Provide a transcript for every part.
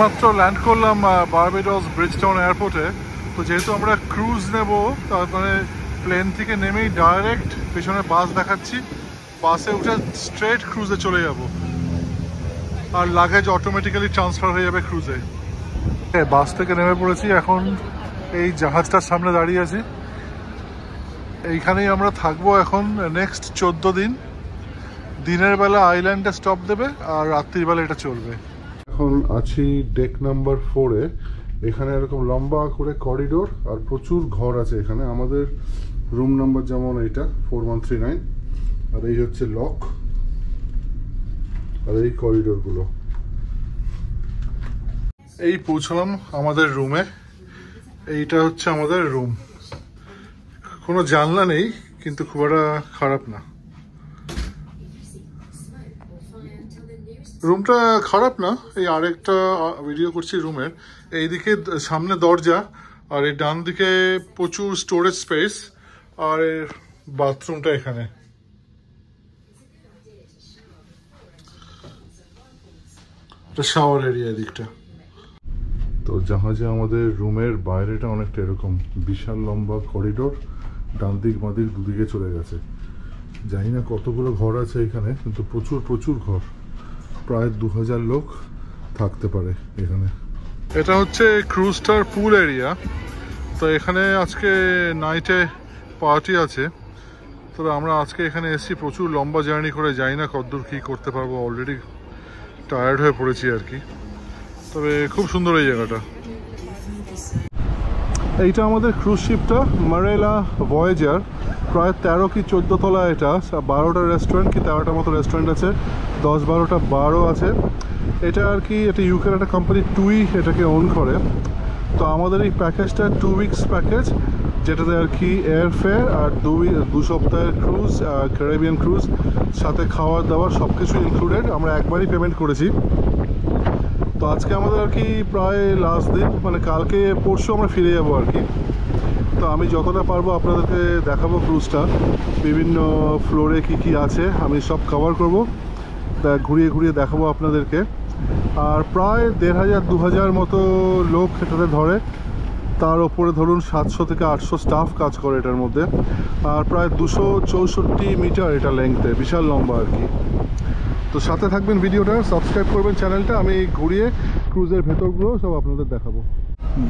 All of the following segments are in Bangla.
এইমাত্র ল্যান্ড করলাম বারবাডোস ব্রিজটাউন এয়ারপোর্টে। তো যেহেতু আমরা ক্রুজ নেব, তার মানে প্লেন থেকে নেমেই ডাইরেক্ট পেছনে বাস দেখাচ্ছি, বাসে উঠে স্ট্রেট ক্রুজে চলে যাব, আর লাগেজ অটোমেটিক্যালি ট্রান্সফার হয়ে যাবে ক্রুজে। বাস থেকে নেমে পড়েছি, এখন এই জাহাজটার সামনে দাঁড়িয়ে আছি। এইখানেই আমরা থাকবো এখন নেক্সট 14 দিন। দিনের বেলা আইল্যান্ডে স্টপ দেবে আর রাত্রিবেলা এটা চলবে। এখন আছি ডেক নাম্বার 4-এ। এখানে এরকম লম্বা করে করিডোর আর প্রচুর ঘর আছে এখানে। আমাদের রুম নাম্বার যেমন এইটা 4139, আর এই হচ্ছে লক, আর এই করিডোরগুলো। এই পৌঁছলাম আমাদের রুমে। এইটা হচ্ছে আমাদের রুম। কোনো জানলা নেই, কিন্তু খুব একটা খারাপ না। রুমটা খারাপ না। এই আরেকটা ভিডিও করছি রুমের। এইদিকে সামনে দরজা, আর এই ডান দিকে প্রচুর স্টোরেজ স্পেস, আর বাথরুমটা এখানে। এটা শাওয়ার এরিয়া এদিকটা। তো জাহাজে আমাদের রুমের বাইরেটা অনেকটা এরকম, বিশাল লম্বা করিডোর, ডান দিক বাঁ দিক দুদিকে চলে গেছে। জানি না কতগুলো ঘর আছে এখানে, কিন্তু প্রচুর প্রচুর ঘর। প্রায় 2000 লোক থাকতে পারে এখানে। এটা হচ্ছে ক্রুজটার পুল এরিয়া। তো এখানে আজকে নাইটে পার্টি আছে। তবে আমরা আজকে এখানে এসেছি প্রচুর লম্বা জার্নি করে, যাই না কতদূর কী করতে পারবো, অলরেডি টায়ার্ড হয়ে পড়েছি আর কি। তবে খুব সুন্দর এই জায়গাটা। এইটা আমাদের ক্রুজ শিপটা, মারেলা ভয়েজার। প্রায় 13 কি 14 তলা এটা। 12টা রেস্টুরেন্ট কি 13টার মতো রেস্টুরেন্ট আছে, 10-12টা বারও আছে। এটা আর কি, এটা ইউকের একটা কোম্পানি টুই এটাকে ওন করে। তো আমাদের এই প্যাকেজটা 2 উইকস প্যাকেজ, যেটাতে আর কি এয়ার ফেয়ার আর 2 সপ্তাহের ক্রুজ, ক্যারিবিয়ান ক্রুজ, সাথে খাওয়া দাওয়া সব কিছু ইনক্লুডেড। আমরা একবারই পেমেন্ট করেছি। তো আজকে আমাদের আর কি প্রায় লাস্ট দিন, মানে কালকে পরশু আমরা ফিরে যাবো আর কি। তো আমি যতটা পারবো আপনাদেরকে দেখাবো ক্রুজটা, বিভিন্ন ফ্লোরে কি কি আছে আমি সব কভার করব, ঘুরিয়ে ঘুরিয়ে দেখাবো আপনাদেরকে। আর প্রায় 1500-2000 মতো লোক এটাতে ধরে। তার ওপরে ধরুন 700 থেকে 800 স্টাফ কাজ করে এটার মধ্যে। আর প্রায় 264 মিটার এটা লেংথে, বিশাল লম্বা আর কি। তো সাথে থাকবেন ভিডিওটা, সাবস্ক্রাইব করবেন চ্যানেলটা। আমি ঘুরিয়ে ক্রুজের ভেতরগুলো সব আপনাদের দেখাবো।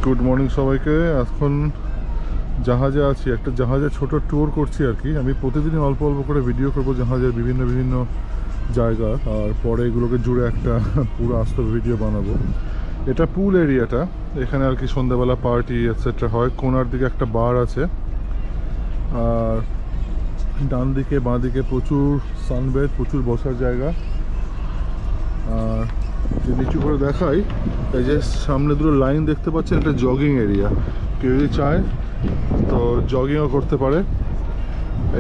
গুড মর্নিং সবাইকে। এখন জাহাজে আছি, একটা জাহাজে ছোট ট্যুর করছি আর কি। আমি প্রতিদিনই অল্প অল্প করে ভিডিও করবো জাহাজের বিভিন্ন বিভিন্ন জায়গা, আর পরে এগুলোকে জুড়ে একটা পুরো আস্ত ভিডিও বানাবো। এটা পুল এরিয়াটা, এখানে আর কি সন্ধ্যাবেলা পার্টি এটসেট্রা হয়। কোনার দিকে একটা বার আছে, আর ডান দিকে বাঁ দিকে প্রচুর সানবেড, প্রচুর বসার জায়গা। আর যে নিচু করে দেখাই, এই যে সামনে দুটো লাইন দেখতে পাচ্ছেন, এটা জগিং এরিয়া। কেউ যদি চায় তো জগিংও করতে পারে।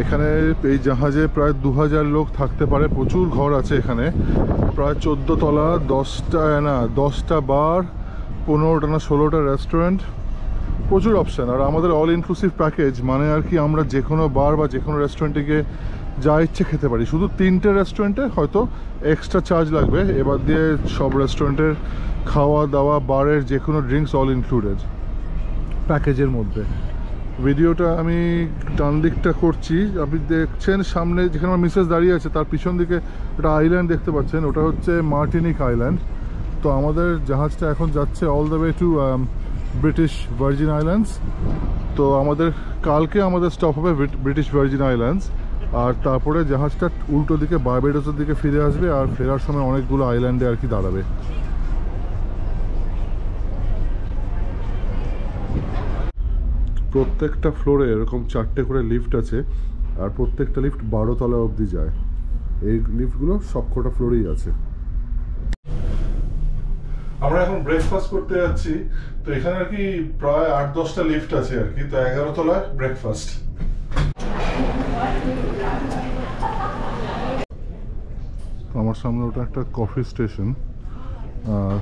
এখানে এই জাহাজে প্রায় 2000 লোক থাকতে পারে। প্রচুর ঘর আছে এখানে, প্রায় 14 তলা, 10টা বার, 15টা না 16টা রেস্টুরেন্ট, প্রচুর অপশান। আর আমাদের অল ইনক্লুসিভ প্যাকেজ, মানে আর কি আমরা যে কোনো বার বা যে কোনো রেস্টুরেন্টে গিয়ে যা ইচ্ছে খেতে পারি। শুধু 3টে রেস্টুরেন্টে হয়তো এক্সট্রা চার্জ লাগবে, এবার দিয়ে সব রেস্টুরেন্টের খাওয়া দাওয়া, বারের যে কোনো ড্রিঙ্কস অল ইনক্লুডেড প্যাকেজের মধ্যে। ভিডিওটা আমি ডান দিকটা করছি, আপনি দেখছেন সামনে যেখানে আমার মিসেস দাঁড়িয়ে আছে তার পিছন দিকে একটা আইল্যান্ড দেখতে পাচ্ছেন, ওটা হচ্ছে মার্টিনিক আইল্যান্ড। তো আমাদের জাহাজটা এখন যাচ্ছে all the way to British virgin islands. তো আমাদের কালকে আমাদের স্টপ হবে ব্রিটিশ ভার্জিন আইল্যান্ডস, আর তারপরে জাহাজটা উল্টো দিকে বারবাডোসের দিকে ফিরে আসবে, আর ফেরার সময় অনেকগুলো আইল্যান্ডে আর কি দাঁড়াবে। প্রত্যেকটা ফ্লোরে এরকম 4টে করে লিফট আছে, আর প্রত্যেকটা লিফট 12 তলা অবধি যায়। এই লিফটগুলো সবকটা ফ্লোরেই আছে। আমরা এখন ব্রেকফাস্ট করতে যাচ্ছি। তো এখানে আর কি প্রায় 8-10টা লিফট আছে আর কি। তো 11 তলায় ব্রেকফাস্ট। আমার সামনে ওটা একটা কফি স্টেশন, আর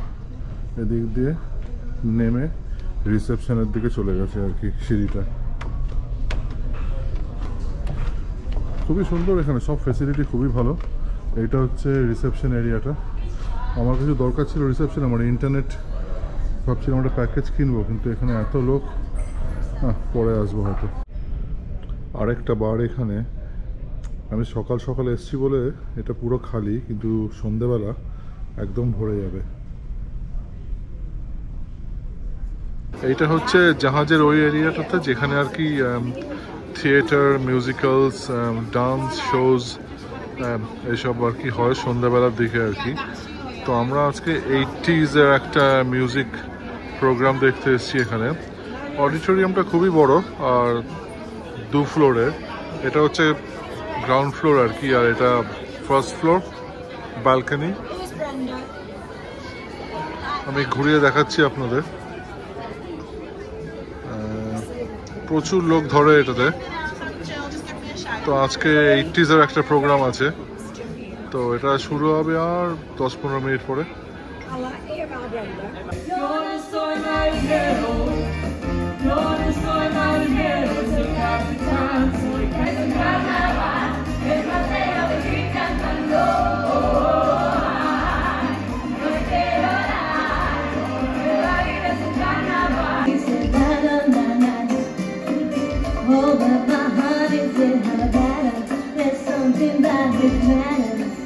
এদিক দিয়ে নেমে রিসেপশনের দিকে চলে গেছে আর কি সিঁড়িটা। খুবই সুন্দর, এখানে সব ফ্যাসিলিটি খুবই ভালো। এটা হচ্ছে রিসেপশন এরিয়াটা। আমার কিছু দরকার ছিল রিসেপশন, আমার ইন্টারনেট ভাবছিলাম একটা প্যাকেজ কিনবো, কিন্তু এখানে এত লোক, পরে আসবো হয়তো। আরেকটা বার এখানে, আমি সকাল সকাল এসছি বলে এটা পুরো খালি, কিন্তু সন্ধেবেলা একদম ভরে যাবে। এইটা হচ্ছে জাহাজের ওই এরিয়াটাতে যেখানে আর কি থিয়েটার, মিউজিক্যালস, ডান্স শোজ এইসব আর কি হয় সন্ধ্যাবেলার দিকে আর কি। তো আমরা আজকে 80s-এর একটা মিউজিক প্রোগ্রাম দেখতে এসেছি এখানে। অডিটোরিয়ামটা খুবই বড় আর 2 ফ্লোরের। এটা হচ্ছে গ্রাউন্ড ফ্লোর আর কি, আর এটা ফার্স্ট ফ্লোর ব্যালকনি। আমি ঘুরিয়ে দেখাচ্ছি আপনাদের। প্রচুর লোক ধরে এটাতে। তো আজকে 80s-এর একটা প্রোগ্রাম আছে, তো এটা শুরু হবে আর 10-15 মিনিট পরে। Oh, but my heart is in Havana. There's something that it matters.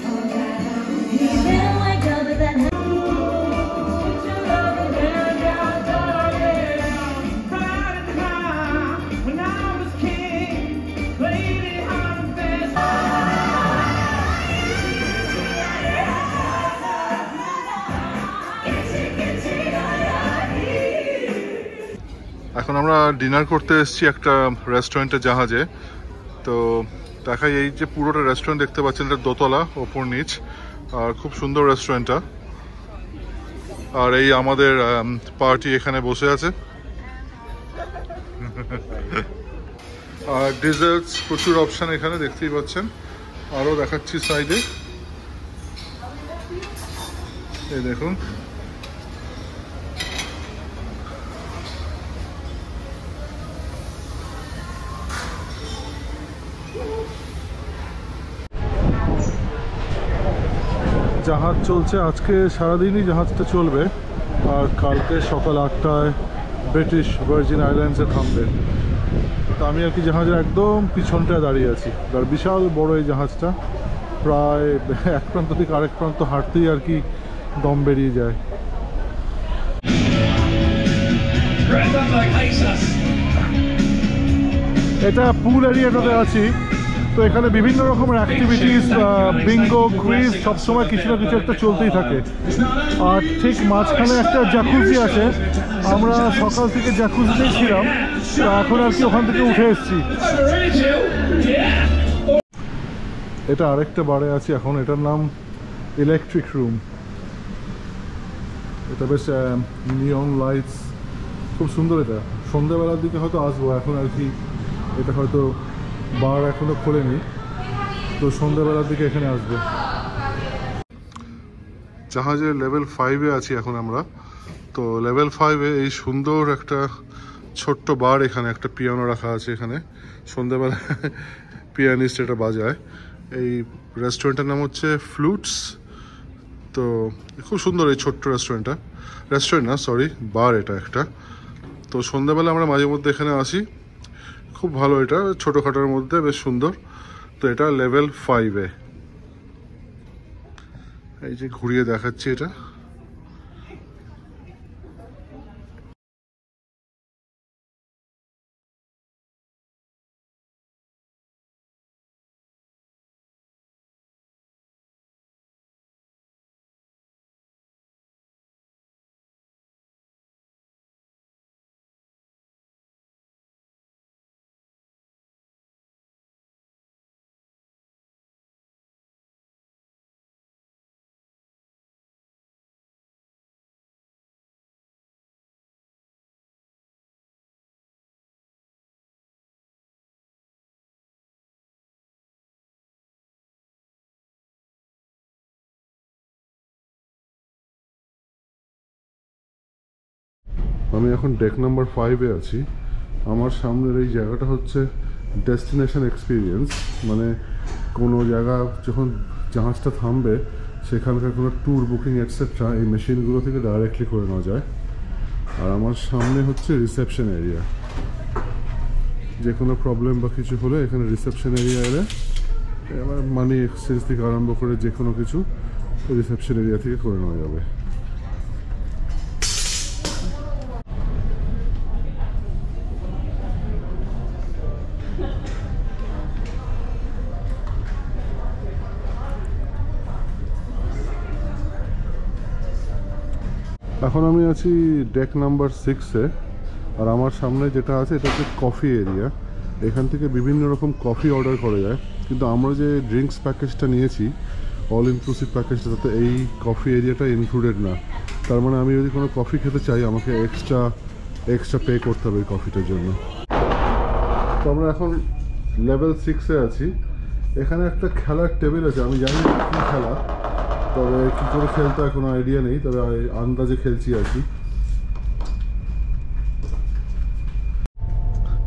He didn't wake up with that. Put your love and hand down, darling. Cried and cried when I was king. Played it hard and fast. এখন আমরা ডিনার করতে এসেছি একটা রেস্টুরেন্টে জাহাজে। তো দেখাই, এই যে পুরোটা রেস্টুরেন্ট দেখতে পাচ্ছেন, এটা দোতলা, ওপর নিচ, আর খুব সুন্দর রেস্টুরেন্টটা। আর এই আমাদের পার্টি এখানে বসে আছে। আর ডেজার্টস প্রচুর অপশন এখানে দেখতেই পাচ্ছেন। আরও দেখাচ্ছি সাইডে, এই দেখুন। জাহাজ চলছে আজকে সারাদিনই, জাহাজটা চলবে। আর কালকে সকাল 8টায় ব্রিটিশ ভার্জিন আইল্যান্ডসে থামবে। তো আমি আর কি জাহাজের একদম পিছনটায় দাঁড়িয়ে আছি। আর বিশাল বড় এই জাহাজটা, প্রায় এক প্রান্ত থেকে আরেক প্রান্ত হাঁটতেই আর কি দম বেরিয়ে যায়। এটা পুল এরিয়াটাতে আছি। তো এখানে বিভিন্ন রকমের অ্যাক্টিভিটিস, বিঙ্গো, কুইজ, সবসময় কিছু না কিছু একটা চলতেই থাকে। আর ঠিক মাঝখানে একটা জ্যাকুজি আছে। আমরা সকাল থেকে জ্যাকুজিতেই ছিলাম, এখন আর কি ওখান থেকে উঠে এসেছি। এটা আরেকটা বারে আছি এখন, এটার নাম ইলেকট্রিক রুম। এটা বেশ নিয়ন লাইটস, খুব সুন্দর। এটা সন্ধ্যাবেলার দিকে হয়তো আসবো, এখন আর কি এটা হয়তো বার এখনো খোলেনি, তো সন্ধ্যাবেলার দিকে এখানে আসবো। জাহাজের লেভেল 5-এ আছি এখন আমরা। তো লেভেল 5-এ এই সুন্দর একটা ছোট্ট বার, এখানে একটা পিয়ানো রাখা আছে। এখানে সন্ধ্যাবেলা পিয়ানিস্ট এটা বাজায়। এই রেস্টুরেন্টের নাম হচ্ছে ফ্লুটস। তো খুব সুন্দর এই ছোট্ট রেস্টুরেন্ট না, সরি, বার এটা একটা। তো সন্ধ্যাবেলা আমরা মাঝে মধ্যে এখানে আসি, খুব ভালো। এটা ছোটোখাটোর মধ্যে বেশ সুন্দর। তো এটা লেভেল 5-এ। এই যে ঘুরিয়ে দেখাচ্ছি এটা। আমি এখন ডেক নাম্বার 5-এ আছি। আমার সামনের এই জায়গাটা হচ্ছে ডেস্টিনেশন এক্সপিরিয়েন্স, মানে কোনো জায়গা যখন জাহাজটা থামবে সেখানকার কোনো ট্যুর বুকিং এটসেট্রা এই মেশিনগুলো থেকে ডাইরেক্টলি করে নেওয়া যায়। আর আমার সামনে হচ্ছে রিসেপশন এরিয়া। যে কোনো প্রবলেম বা কিছু হলে এখানে রিসেপশন এরিয়া এলে এবার মানি এক্সচেঞ্জ থেকে আরম্ভ করে যে কোনো কিছু রিসেপশন এরিয়া থেকে করে নেওয়া যাবে। এখন আমি আছি ডেক নাম্বার 6-এ। আর আমার সামনে যেটা আছে এটা হচ্ছে কফি এরিয়া। এখান থেকে বিভিন্ন রকম কফি অর্ডার করা যায়, কিন্তু আমরা যে ড্রিঙ্কস প্যাকেজটা নিয়েছি অল ইনক্লুসিভ প্যাকেজটা, তাতে এই কফি এরিয়াটা ইনক্লুডেড না। তার মানে আমি যদি কোনো কফি খেতে চাই আমাকে এক্সট্রা পে করতে হবে এই কফিটার জন্য। তো আমরা এখন লেভেল 6-এ আছি। এখানে একটা খেলার টেবিল আছে, আমি জানি না কী খেলা, তবে কী করে খেলতে কোনো আইডিয়া নেই, তবে আন্দাজে খেলছি আর কি।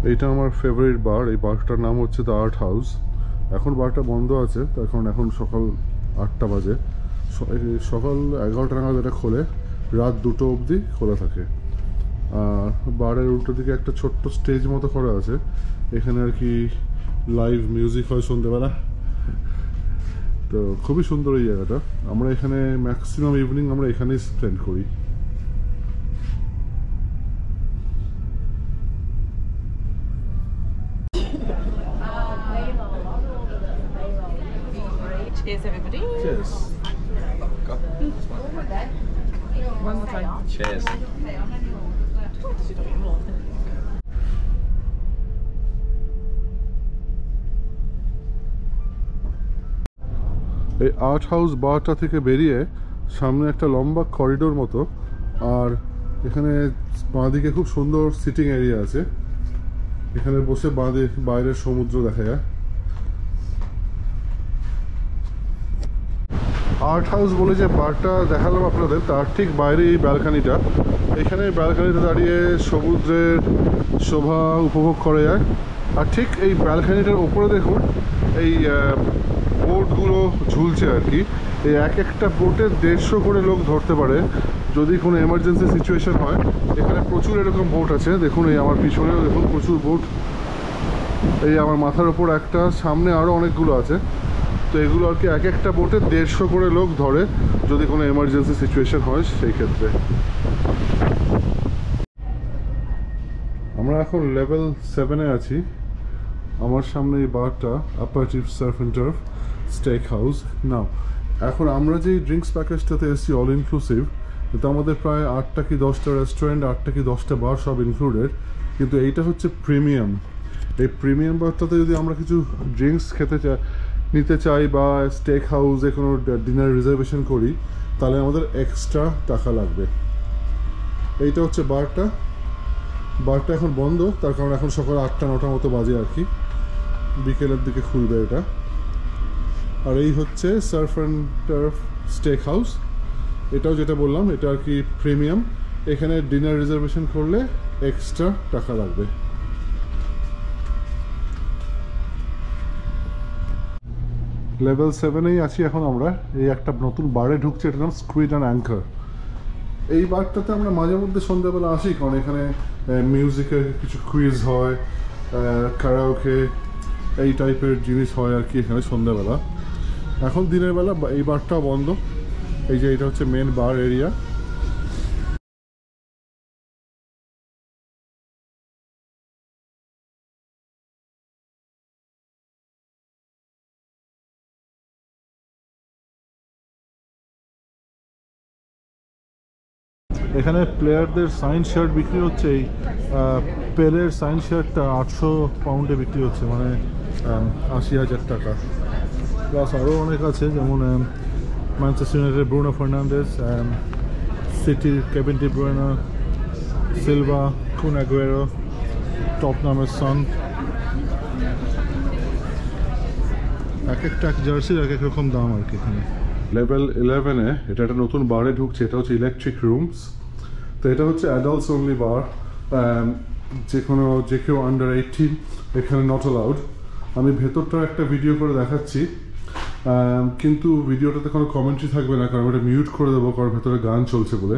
এইটা আমার ফেভারিট বার। এই বারটার নাম হচ্ছে দ্য আর্ট হাউস। এখন বারটা বন্ধ আছে, তার কারণ এখন সকাল 8টা বাজে। সকাল 11টা নাগাদ এটা খোলে, রাত 2টো অবধি খোলা থাকে। আর বারের উল্টো দিকে একটা ছোট্ট স্টেজ মতো করা আছে, এখানে আর কি লাইভ মিউজিক হয় সন্ধ্যেবেলা। তো খুবই সুন্দর এই জায়গাটা। আমরা এখানে ম্যাক্সিমাম ইভিনিং আমরা এখানেই স্পেন্ড করি। Cheers, everybody. Cheers. One more time. Cheers. এই আর্ট হাউস বারটা থেকে বেরিয়ে সামনে একটা লম্বা করিডোর মতো, আর এখানে বাঁদিকে খুব সুন্দর সিটিং এরিয়া আছে। এখানে বসে বাইরের সমুদ্র দেখা যায়। আর্ট হাউস বলে যে বারটা দেখালাম আপনাদের, তার ঠিক বাইরে এই ব্যালকানিটা। এখানে ব্যালকানিতে দাঁড়িয়ে সমুদ্রের শোভা উপভোগ করা যায়। আর ঠিক এই ব্যালকানিটার ওপরে দেখুন এই বোটগুলো ঝুলছে আর কি। এই একটা বোটে 150 করে লোক ধরতে পারে যদি কোনো এমার্জেন্সি সিচুয়েশন হয়। এখানে প্রচুর এরকম বোট আছে, দেখুন এই আমার পিছনেও দেখুন প্রচুর বোট। এই আমার মাথার ওপর একটা, সামনে আরও অনেকগুলো আছে। তো এগুলো আর কি একটা বোটে 150 করে লোক ধরে যদি কোনো এমার্জেন্সি সিচুয়েশন হয় সেই ক্ষেত্রে। আমরা এখন লেভেল 7-এ আছি। আমার সামনে এই বারটা অ্যাপারেটিভ surf and turf steak house. Now এখন আমরা যে ড্রিঙ্কস প্যাকেজটাতে এসেছি অল ইনক্লুসিভ, তো আমাদের প্রায় 8টা কি 10টা রেস্টুরেন্ট, 8টা কি 10টা বার সব ইনক্লুডেড। কিন্তু এইটা হচ্ছে প্রিমিয়াম। এই প্রিমিয়াম বারটাতে যদি আমরা কিছু ড্রিঙ্কস নিতে চাই বা স্টেক হাউসে কোনো ডিনার রিজার্ভেশন করি, তাহলে আমাদের এক্সট্রা টাকা লাগবে। এইটা হচ্ছে বারটা এখন বন্ধ, তার কারণ এখন সকাল 8টা-9টা মতো বাজে আর কি, বিকেলের দিকে খুলবে এটা। আর এই হচ্ছে Surf and turf steak house. এটাও যেটা বললাম এটা আর কি প্রিমিয়াম। এখানে ডিনার রিজার্ভেশন করলে এক্সট্রা টাকা লাগবে। লেভেল 7-এই আছি এখন আমরা। এই একটা নতুন বারে ঢুকছে, এটার নাম স্কুইড অ্যান্ড অ্যাঙ্কার। এই বারটাতে আমরা মাঝে মধ্যে সন্ধ্যাবেলা আসি, কারণ এখানে মিউজিকের কিছু কুইজ হয়, কারাওকে এই টাইপের জিনিস হয় আর কি এখানে সন্ধ্যাবেলা। এখন দিনের বেলা এই বারটা বন্ধ। এই যে এটা হচ্ছে মেন বার এরিয়া। এখানে প্লেয়ারদের সাইন শার্ট বিক্রি হচ্ছে। এই পেলের সাইন শার্টটা 800 পাউন্ডে বিক্রি হচ্ছে, মানে 80,000 টাকা। প্লাস আরও অনেক আছে, যেমন ম্যানচেস্টার ইউনাইটেড ব্রুনো ফার্নান্ডেজ, সিটির কেভিন ডি ব্রুইনে, সিলভা, কুন অ্যাগুয়েরো, টটনহামের সন। এক একটা জার্সির এক এক রকম দাম আর কি এখানে। লেভেল 11-এ এটা একটা নতুন বারে ঢুকছে, এটা হচ্ছে ইলেকট্রিক রুমস। তো এটা হচ্ছে অ্যাডাল্টস অনলি বার। যে কেউ আন্ডার 18 এখানে নট অ্যালাউড। আমি ভেতরটা একটা ভিডিও করে দেখাচ্ছি, কিন্তু ভিডিওটাতে কোনো কমেন্ট্রি থাকবে না, কারণ এটা মিউট করে দেবো, কারণ ভেতরে গান চলছে বলে।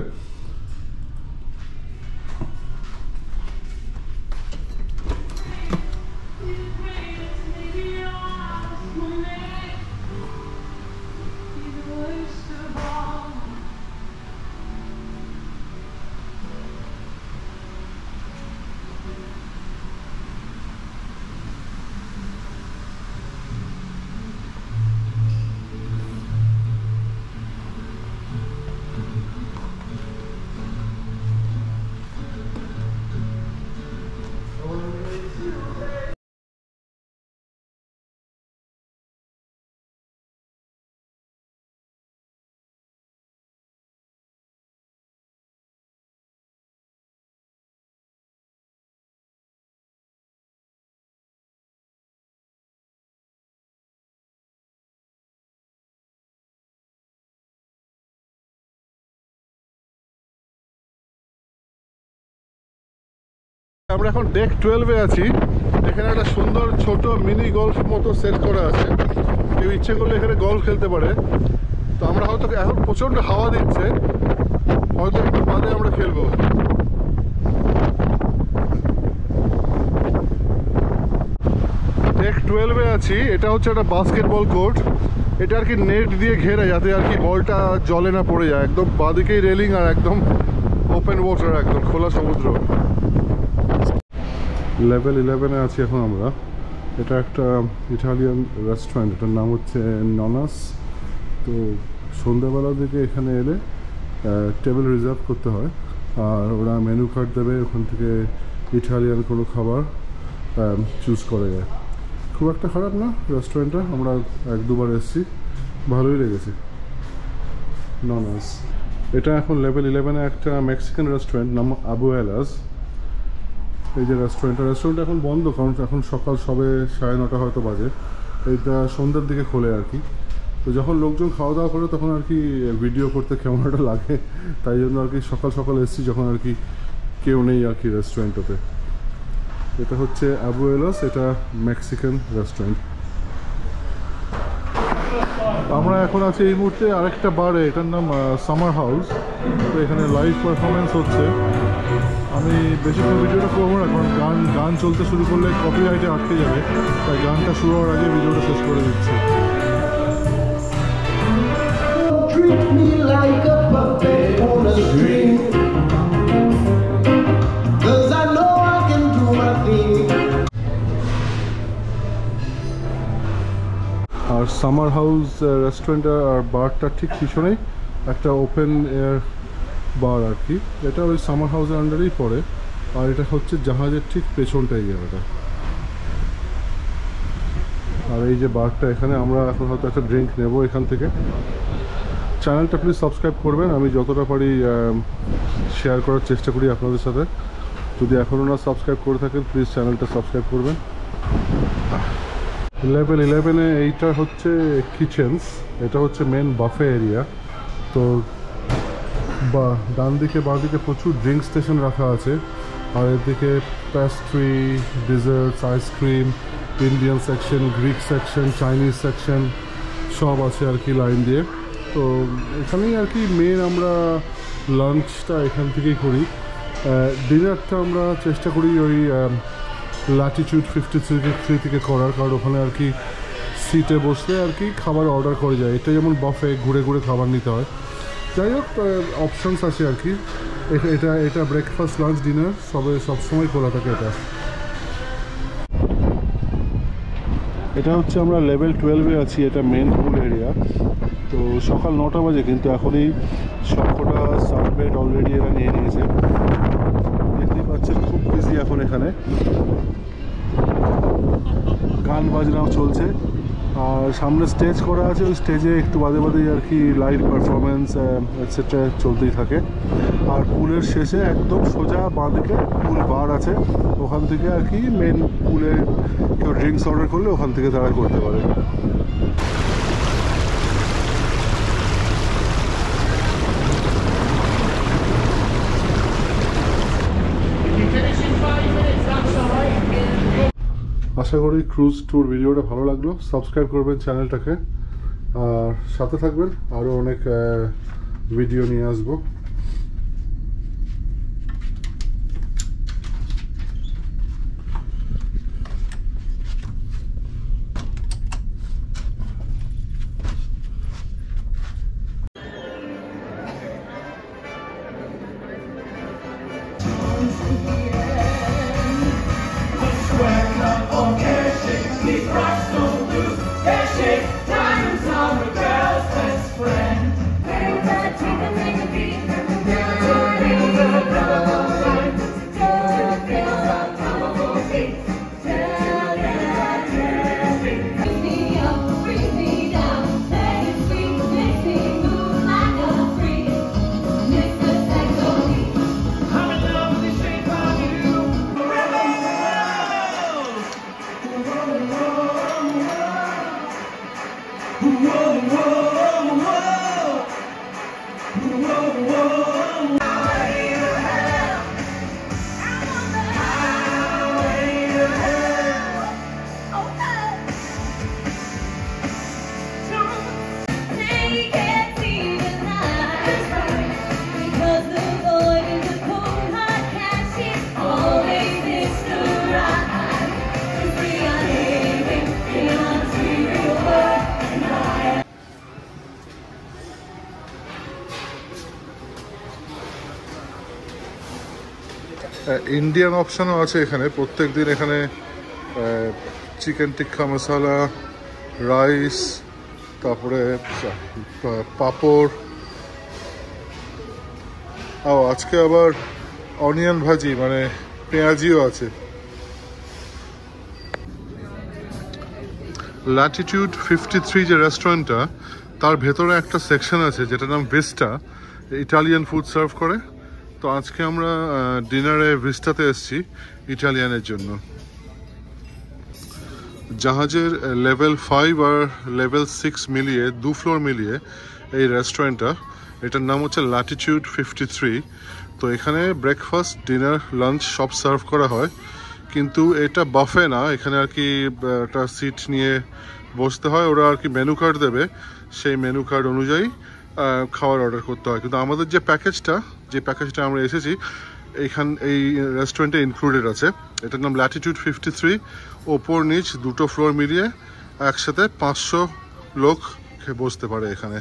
আমরা এখন ডেক 12-এ আছি। এখানে একটা সুন্দর ছোট মিনি গলফ মতো সেট করা আছে, কেউ ইচ্ছে করলে এখানে গলফ খেলতে পারে। তো আমরা হয়তো এখন প্রচণ্ড হাওয়া দিচ্ছে, হয়তো একটু বাদে আমরা খেলবো। ডেক 12-এ আছি। এটা হচ্ছে একটা বাস্কেটবল কোর্ট। এটা আর কি নেট দিয়ে ঘেরা, যাতে আর কি বলটা জলে না পড়ে যায়। একদম বাদিকেই রেলিং আর একদম ওপেন ওয়াটার, একদম খোলা সমুদ্র। লেভেল 11-এ আছি এখন আমরা। এটা একটা ইটালিয়ান রেস্টুরেন্ট, এটার নাম হচ্ছে ননাস। তো সন্ধ্যাবেলার দিকে এখানে এলে টেবিল রিজার্ভ করতে হয়, আর ওরা মেনু কার্ড দেবে, ওখান থেকে ইটালিয়ান কোনো খাবার চুজ করে যায়। খুব একটা খারাপ না রেস্টুরেন্টটা, আমরা 1-2 বার এসেছি, ভালোই লেগেছে। ননাস। এটা এখন লেভেল 11-এ একটা মেক্সিকান রেস্টুরেন্ট, নাম আবুয়েলাস। এই যে রেস্টুরেন্ট এখন বন্ধ, কারণ এখন সকাল সবে 9:30 হয়তো বাজে। এটা সন্ধ্যার দিকে খোলে আর কি। তো যখন লোকজন খাওয়া দাওয়া করে তখন আর কি ভিডিও করতে কেমন একটা লাগে, তাই জন্য আর কি সকাল সকাল এসেছি, যখন আর কি কেউ নেই আর কি রেস্টুরেন্টটাতে। এটা হচ্ছে আবুয়েলাস, এটা মেক্সিকান রেস্টুরেন্ট। আমরা এখন আছি এই মুহূর্তে আরেকটা বারে, এটার নাম সামার হাউস। তো এখানে লাইভ পারফরমেন্স হচ্ছে। আমি বেশিক্ষণ ভিডিওটা করবো না, কারণ গান চলতে শুরু করলে কপিরাইটে আটকে যাবে, তাই গানটা শুরু হওয়ার আগে ভিডিওটা শেষ করে দিচ্ছি। Treat me like a puppet on a string, 'cause I know I can do my thing. আর সামার হাউস রেস্টুরেন্ট আর বারটা ঠিক পিছনেই একটা ওপেন এয়ার বার আর কি। এটা ওই সামার হাউসের আন্ডারেই পড়ে, আর এটা হচ্ছে জাহাজের ঠিক পেছনটাই জায়গাটা। আর এই যে বারটা, এখানে আমরা এখন হয়তো একটা ড্রিঙ্ক নেব এখান থেকে। চ্যানেলটা প্লিজ সাবস্ক্রাইব করবেন, আমি যতটা পারি শেয়ার করার চেষ্টা করি আপনাদের সাথে। যদি এখনও না সাবস্ক্রাইব করে থাকেন প্লিজ চ্যানেলটা সাবস্ক্রাইব করবেন। লেভেল 11-এ এইটা হচ্ছে কিচেন্স, এটা হচ্ছে মেন বাফে এরিয়া। তো ডান দিকে বাঁ দিকে প্রচুর ড্রিঙ্ক স্টেশন রাখা আছে, আর এদিকে pastry, deserts, ice cream, Indian section, Greek section, Chinese section সব আছে আর কি লাইন দিয়ে। তো এখানেই আর কি মেন আমরা লাঞ্চটা এখান থেকেই করি। ডিনারটা আমরা চেষ্টা করি ওই ল্যাটিটিউড 53 থেকে করার, কারণ ওখানে আর কি সিটে বসলে আর কি খাবার অর্ডার করে যায়। এটা যেমন বাফে ঘুরে ঘুরে খাবার নিতে হয়। যাই হোক, অপশানস আছে আর কি। এটা ব্রেকফাস্ট, লাঞ্চ, ডিনার সবসময় খোলা থাকে। এটা হচ্ছে আমরা লেভেল 12-এ আছি, এটা মেন পুল এরিয়া। তো সকাল 9টা বাজে, কিন্তু এখনই সবকটা সানবেড অলরেডি এরা নিয়ে নিয়েছে। দেখতেই পাচ্ছেন খুব বিজি এখন এখানে, গান বাজনাও চলছে। আর সামনে স্টেজ করা আছে, ওই স্টেজে একটু বাদে বাদেই আর কি লাইভ পারফরমেন্স এটসেট্রা চলতেই থাকে। আর পুলের শেষে একদম সোজা বাঁদিকে পুল বার আছে, ওখান থেকে আর কি মেন পুলে কেউ ড্রিঙ্কস অর্ডার করলে ওখান থেকে তারা করতে পারে। আশা করি ক্রুজ ট্যুর ভিডিওটা ভালো লাগলো। সাবস্ক্রাইব করবেন চ্যানেলটাকে, আর সাথে থাকবেন, আরও অনেক ভিডিও নিয়ে আসবো। Diamonds are a girl's best friend. Hey, that chicken make a beat. Indian অপশানও আছে এখানে। প্রত্যেক দিন এখানে চিকেন টিক্কা মশালা, রাইস, তারপরে পাঁপড়, আজকে আবার অনিয়ন ভাজি মানে পেঁয়াজিও আছে। ল্যাটিটিউড 53 যে রেস্টুরেন্টটা, তার ভেতরে একটা সেকশন আছে যেটার নাম ভিস্টা, ইটালিয়ান ফুড সার্ভ করে। তো আজকে আমরা ডিনারে ভিস্টাতে এসেছি ইটালিয়ানের জন্য। জাহাজের লেভেল 5 আর লেভেল 6 মিলিয়ে 2 ফ্লোর মিলিয়ে এই রেস্টুরেন্টটা, এটার নাম হচ্ছে ল্যাটিটিউড 53। তো এখানে ব্রেকফাস্ট, ডিনার, লাঞ্চ সব সার্ভ করা হয়, কিন্তু এটা বাফে না। এখানে আর কি একটা সিট নিয়ে বসতে হয়, ওরা আর কি মেনু কার্ড দেবে, সেই মেনু কার্ড অনুযায়ী খাবার অর্ডার করতে হয়। কিন্তু আমাদের যে প্যাকেজটা আমরা এসেছি এই রেস্টুরেন্টে ইনক্লুডেড আছে। এটার নাম ল্যাটিটিউড 53। ওপর নিচ 2টো ফ্লোর মিলিয়ে একসাথে 500 লোক বসতে পারে এখানে।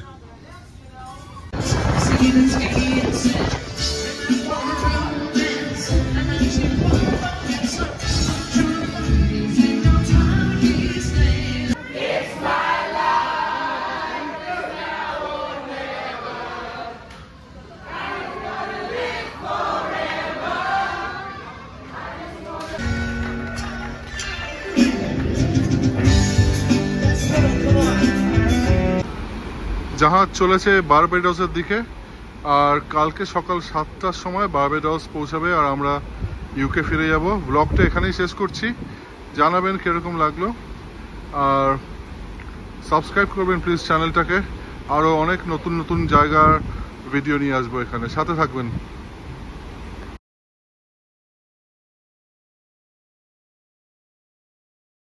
জাহাজ চলেছে বারবাডোসের দিকে, আর কালকে সকাল 7টার সময় বারবাডোস পৌঁছাবে, আর আমরা ইউকে ফিরে যাব। ব্লগটা এখানেই শেষ করছি। জানাবেন কিরকম লাগলো, আর সাবস্ক্রাইব করবেন প্লিজ চ্যানেলটাকে। আরও অনেক নতুন নতুন জায়গার ভিডিও নিয়ে আসবো এখানে, সাথে থাকবেন।